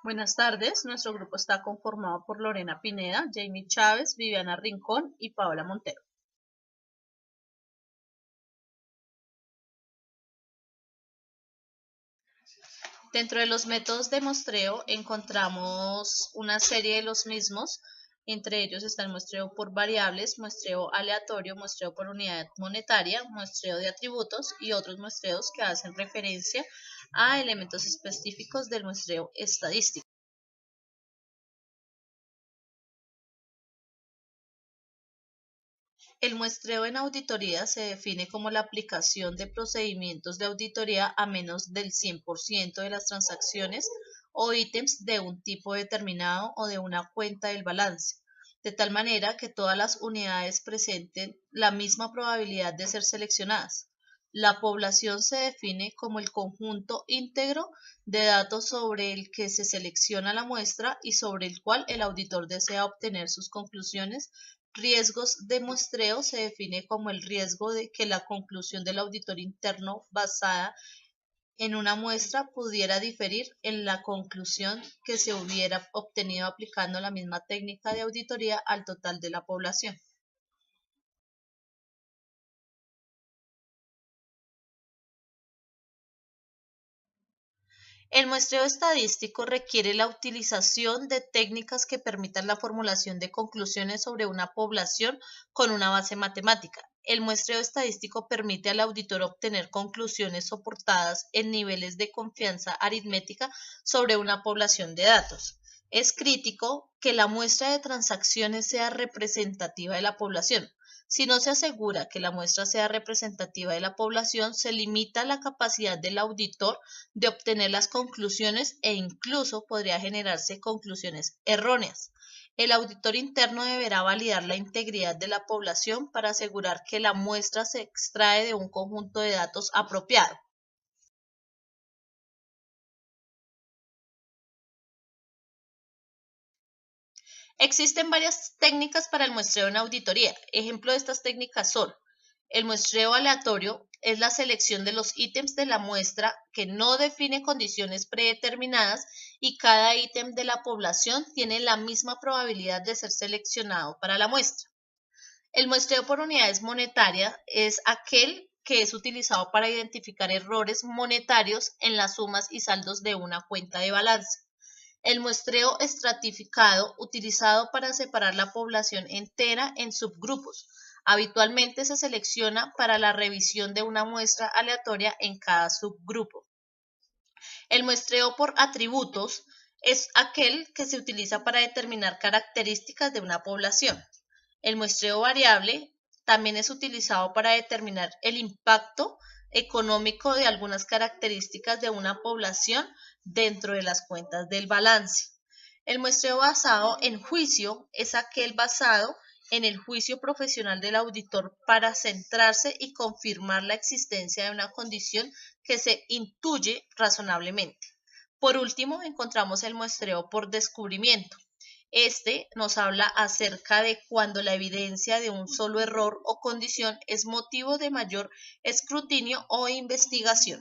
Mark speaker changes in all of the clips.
Speaker 1: Buenas tardes, nuestro grupo está conformado por Lorena Pineda, Jamie Chávez, Viviana Rincón y Paola Montero. Dentro de los métodos de muestreo encontramos una serie de los mismos, entre ellos está el muestreo por variables, muestreo aleatorio, muestreo por unidad monetaria, muestreo de atributos y otros muestreos que hacen referencia a elementos específicos del muestreo estadístico. El muestreo en auditoría se define como la aplicación de procedimientos de auditoría a menos del 100% de las transacciones o ítems de un tipo determinado o de una cuenta del balance, de tal manera que todas las unidades presenten la misma probabilidad de ser seleccionadas. La población se define como el conjunto íntegro de datos sobre el que se selecciona la muestra y sobre el cual el auditor desea obtener sus conclusiones. Riesgos de muestreo se define como el riesgo de que la conclusión del auditor interno basada en una muestra pudiera diferir en la conclusión que se hubiera obtenido aplicando la misma técnica de auditoría al total de la población. El muestreo estadístico requiere la utilización de técnicas que permitan la formulación de conclusiones sobre una población con una base matemática. El muestreo estadístico permite al auditor obtener conclusiones soportadas en niveles de confianza aritmética sobre una población de datos. Es crítico que la muestra de transacciones sea representativa de la población. Si no se asegura que la muestra sea representativa de la población, se limita la capacidad del auditor de obtener las conclusiones e incluso podría generarse conclusiones erróneas. El auditor interno deberá validar la integridad de la población para asegurar que la muestra se extrae de un conjunto de datos apropiado. Existen varias técnicas para el muestreo en auditoría. Ejemplo de estas técnicas son: el muestreo aleatorio es la selección de los ítems de la muestra que no define condiciones predeterminadas y cada ítem de la población tiene la misma probabilidad de ser seleccionado para la muestra. El muestreo por unidades monetarias es aquel que es utilizado para identificar errores monetarios en las sumas y saldos de una cuenta de balance. El muestreo estratificado, utilizado para separar la población entera en subgrupos. Habitualmente se selecciona para la revisión de una muestra aleatoria en cada subgrupo. El muestreo por atributos es aquel que se utiliza para determinar características de una población. El muestreo variable también es utilizado para determinar el impacto económico de algunas características de una población dentro de las cuentas del balance. El muestreo basado en juicio es aquel basado en el juicio profesional del auditor para centrarse y confirmar la existencia de una condición que se intuye razonablemente. Por último, encontramos el muestreo por descubrimiento. Este nos habla acerca de cuando la evidencia de un solo error o condición es motivo de mayor escrutinio o investigación.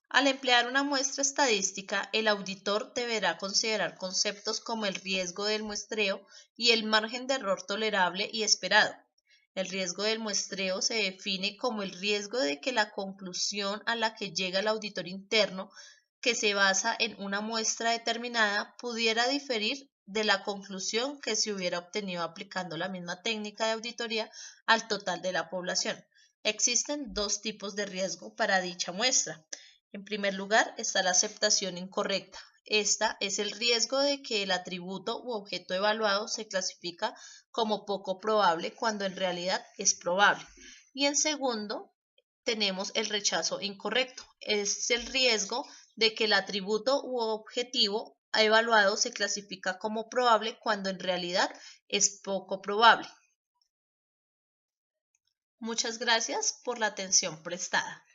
Speaker 1: Al emplear una muestra estadística, el auditor deberá considerar conceptos como el riesgo del muestreo y el margen de error tolerable y esperado. El riesgo del muestreo se define como el riesgo de que la conclusión a la que llega el auditor interno, que se basa en una muestra determinada, pudiera diferir de la conclusión que se hubiera obtenido aplicando la misma técnica de auditoría al total de la población. Existen dos tipos de riesgo para dicha muestra. En primer lugar está la aceptación incorrecta. Esta es el riesgo de que el atributo u objeto evaluado se clasifica como poco probable cuando en realidad es probable. Y en segundo, tenemos el rechazo incorrecto. Es el riesgo de que el atributo u objetivo evaluado se clasifica como probable cuando en realidad es poco probable. Muchas gracias por la atención prestada.